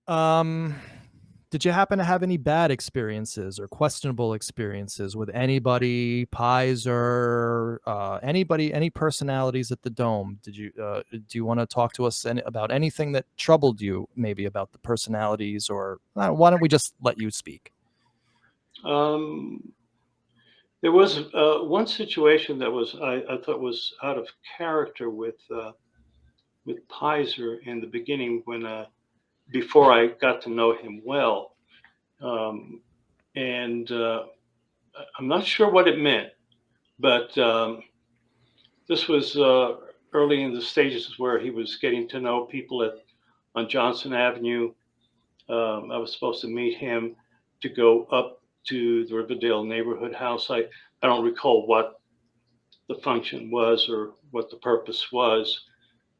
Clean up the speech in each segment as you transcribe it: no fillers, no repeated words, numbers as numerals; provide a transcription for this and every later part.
Um, did you happen to have any bad experiences or questionable experiences with anybody, Piser, anybody, any personalities at the Dome? Do you want to talk to us about anything that troubled you, maybe about the personalities, or why don't we just let you speak? Um, there was one situation that I thought was out of character with Pizer in the beginning when before I got to know him well, um, and I'm not sure what it meant, but this was early in the stages where he was getting to know people at on Johnson Avenue. I was supposed to meet him to go up to the Riverdale neighborhood house. I don't recall what the function was or what the purpose was,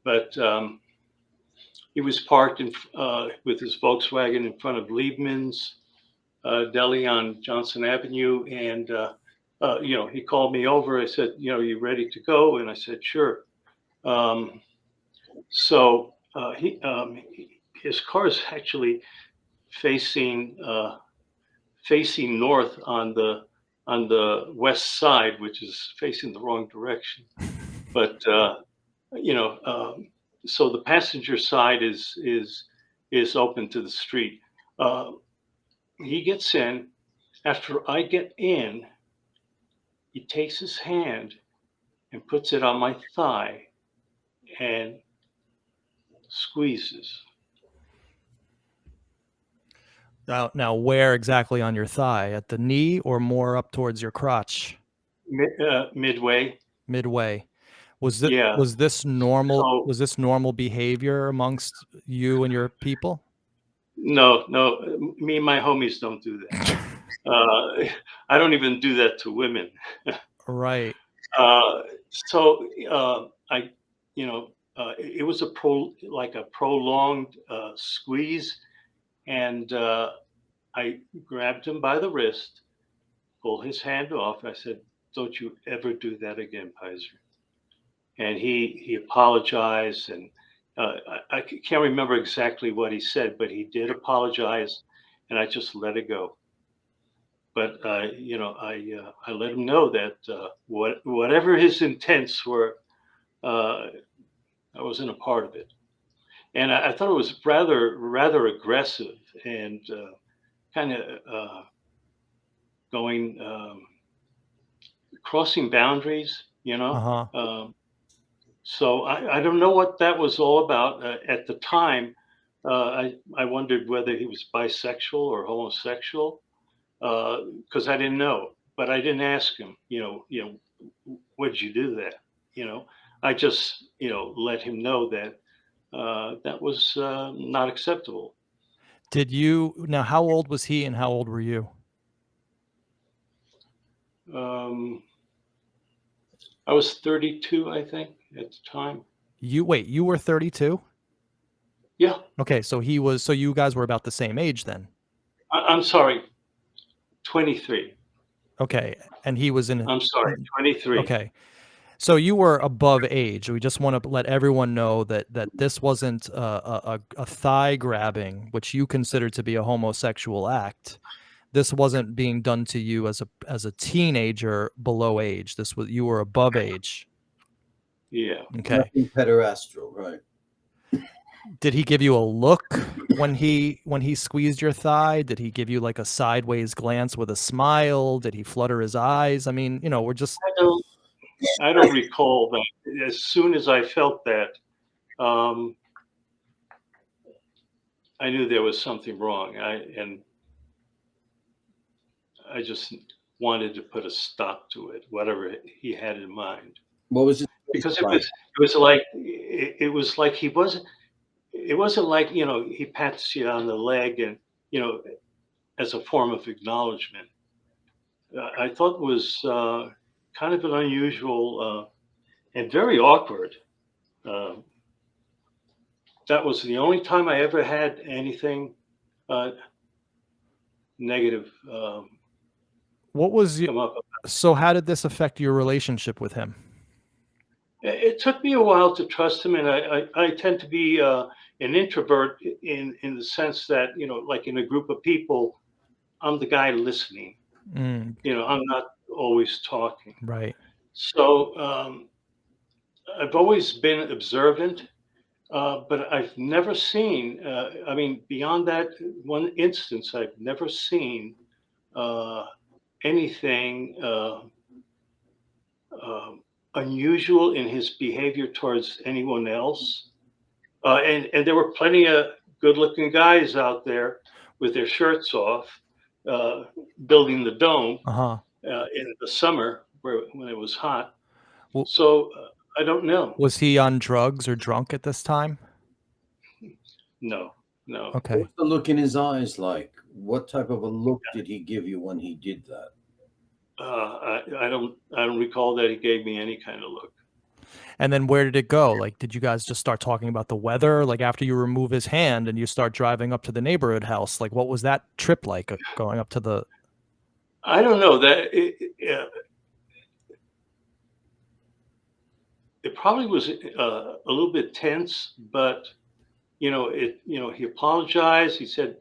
but he was parked with his Volkswagen in front of Liebman's Deli on Johnson Avenue, and he called me over. I said, you ready to go? And I said, sure. Um, his car is actually facing facing north on the west side, which is facing the wrong direction. But you know, so the passenger side is open to the street. Uh, he gets in. After I get in, he takes his hand and puts it on my thigh and squeezes. Now, where exactly on your thigh? At the knee or more up towards your crotch? Midway. Midway. Yeah. Was this normal? So Was this normal behavior amongst you and your people? no, no, me and my homies don't do that. I don't even do that to women. Right. Uh, so I, it was like a prolonged squeeze, and I grabbed him by the wrist, pulled his hand off. I said, "Don't you ever do that again, Piser." And he apologized, and I can't remember exactly what he said, but he did apologize, and I just let it go. But I let him know that whatever his intents were, uh, I wasn't a part of it, and I thought it was rather aggressive and kind of going crossing boundaries, you know. Uh-huh. So I don't know what that was all about. At the time, I wondered whether he was bisexual or homosexual because I didn't know, but I didn't ask him. Would you do that? You know, I just let him know that that was not acceptable. Now how old was he and how old were you? Um, I was 32, I think, at the time. You were 32? Yeah, Okay, so you guys were about the same age then. I'm sorry, 23. Okay, and he was in I'm sorry, 23. okay. So you were above age. We just want to let everyone know that this wasn't a thigh grabbing, which you consider to be a homosexual act. This wasn't being done to you as a teenager below age. You were above age. Yeah. Okay. Nothing pederastral, right? Did he give you a look when he squeezed your thigh? Did he give you like a sideways glance with a smile? Did he flutter his eyes? I mean, we're just I don't, I don't recall that. As soon as I felt that, um, I knew there was something wrong. And I just wanted to put a stop to it, whatever he had in mind, What was his face because like? it was like he wasn't. It wasn't like he pats you on the leg and you know as a form of acknowledgement. I thought it was kind of an unusual and very awkward. Uh, that was the only time I ever had anything uh, negative what was you come up. so how did this affect your relationship with him? It took me a while to trust him, and I tend to be an introvert in the sense that, like in a group of people, I'm the guy listening. Mm, I'm not always talking. right. So I've always been observant, but I've never seen. I mean, beyond that one instance, I've never seen uh, anything unusual in his behavior towards anyone else. And there were plenty of good-looking guys out there with their shirts off, uh, building the dome Uh-huh. in the summer when it was hot. Well, So I don't know. was he on drugs or drunk at this time? No, no. What Okay. was the look in his eyes like? What type of a look did he give you when he did that? I don't recall that he gave me any kind of look. And then where did it go? Like, did you guys just start talking about the weather? Like after you remove his hand and you start driving up to the neighborhood house, like what was that trip like going up to the? I don't know that it probably was a little bit tense, but he apologized. He said,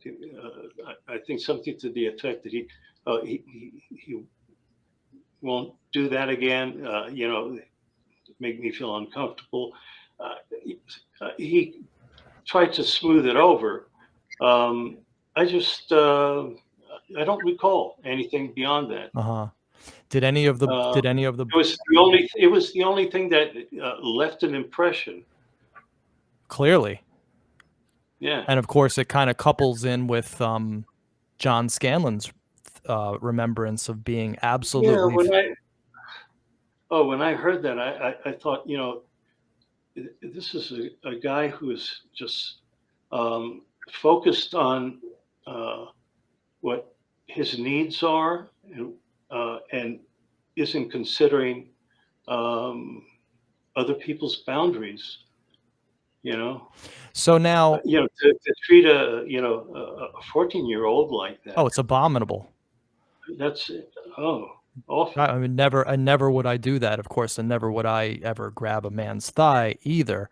I think something to the effect that he won't do that again. Make me feel uncomfortable. He tried to smooth it over. I just I don't recall anything beyond that. Uh-huh. Did any of the Uh, did any of the it was the only thing that left an impression. clearly? Yeah. And of course it kind of couples in with John Scanlon's remembrance of being Yeah. absolutely When I heard that, I thought, this is a guy who is just um, focused on what his needs are, and isn't considering um, other people's boundaries. You know, So now, to treat a 14-year-old like oh, that. it's abominable. That's awful. I mean, never would I do that, of course, and never would I ever grab a man's thigh either.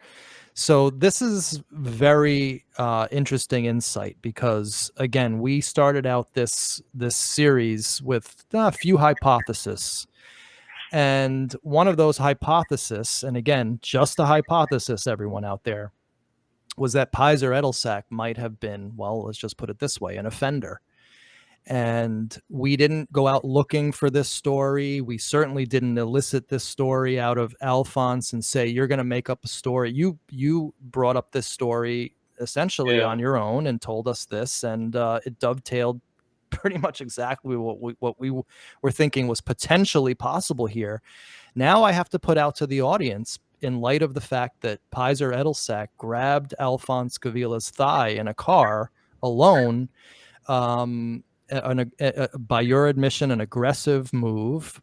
So this is very interesting insight because, again, we started out this series with a few hypotheses. And one of those hypotheses, and again, just a hypothesis, everyone out there, was that Pyser Edelsack might have been, well, let's just put it this way, an offender. And we didn't go out looking for this story. We certainly didn't elicit this story out of Alphonse and say, you're going to make up a story. You brought up this story essentially Yeah. on your own and told us this, and it dovetailed pretty much exactly what we were thinking was potentially possible here. Now I have to put out to the audience, in light of the fact that Pyser Edelsack grabbed Alphonse Gavila's thigh in a car alone, by your admission, an aggressive move,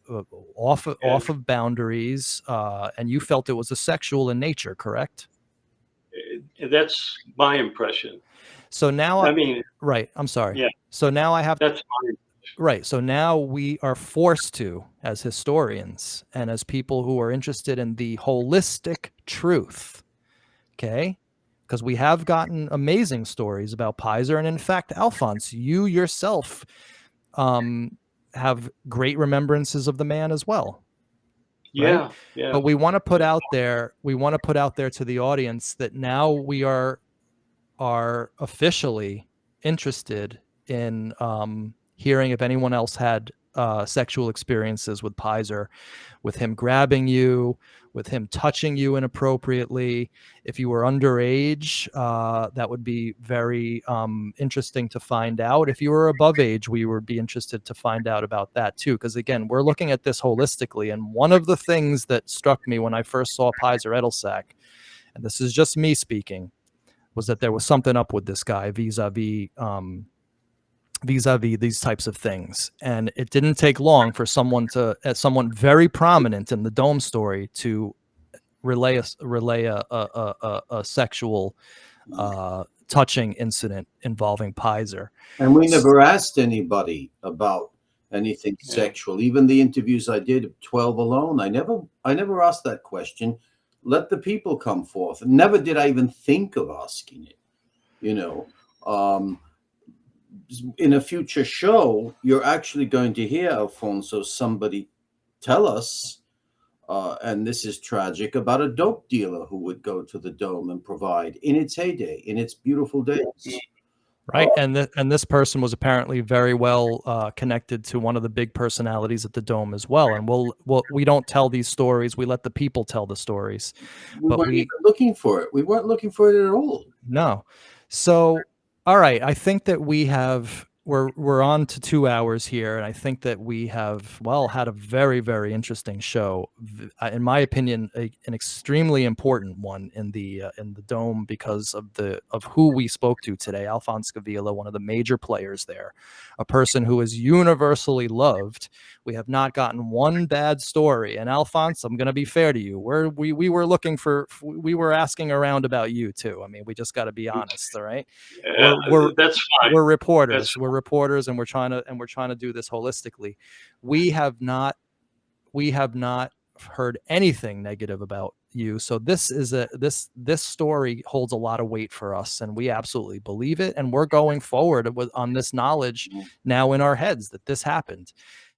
off of boundaries, and you felt it was a sexual in nature, correct? That's my impression. So now, I mean, right, I'm sorry. yeah, So now I have that's my Right. So now we are forced to, as historians and as people who are interested in the holistic truth, okay? Because we have gotten amazing stories about Piser. And in fact, Alphonse, you yourself have great remembrances of the man as well. Right. Yeah. But we want to put out there, to the audience that now we are officially interested in hearing if anyone else had sexual experiences with Piser, with him grabbing you, with him touching you inappropriately. If you were underage, that would be very interesting to find out. If you were above age, we would be interested to find out about that too. Because again, we're looking at this holistically. And one of the things that struck me when I first saw Pyser Edelsack, and this is just me speaking, was that there was something up with this guy vis-a-vis these types of things. And it didn't take long for someone very prominent in the Dome story to relay a sexual touching incident involving Piser. And we never asked anybody about anything sexual. Even the interviews I did, 12 alone, I never asked that question. Let the people come forth. Never did I even think of asking it. You know, um, in a future show, you're actually going to hear, Alfonso, somebody tell us, and this is tragic, about a dope dealer who would go to the dome and provide in its heyday, in its beautiful days. Right, and this person was apparently very well connected to one of the big personalities at the Dome as well. And we don't tell these stories; we let the people tell the stories. We But weren't even looking for it. We weren't looking for it at all. no. So, all right, I think that we're on to 2 hours here, and I think that we have, well, had a very, very interesting show. In my opinion, an extremely important one in the Dome because of who we spoke to today. Alphonse Gavila, one of the major players there, a person who is universally loved. We have not gotten one bad story. And Alphonse, I'm going to be fair to you. We were looking for, we were asking around about you too. I mean, we just got to be honest. All right. That's fine. We're reporters. That's We're reporters, and we're trying to do this holistically. We have not heard anything negative about you. So this story holds a lot of weight for us, and we absolutely believe it. And we're going forward on this knowledge now in our heads that this happened.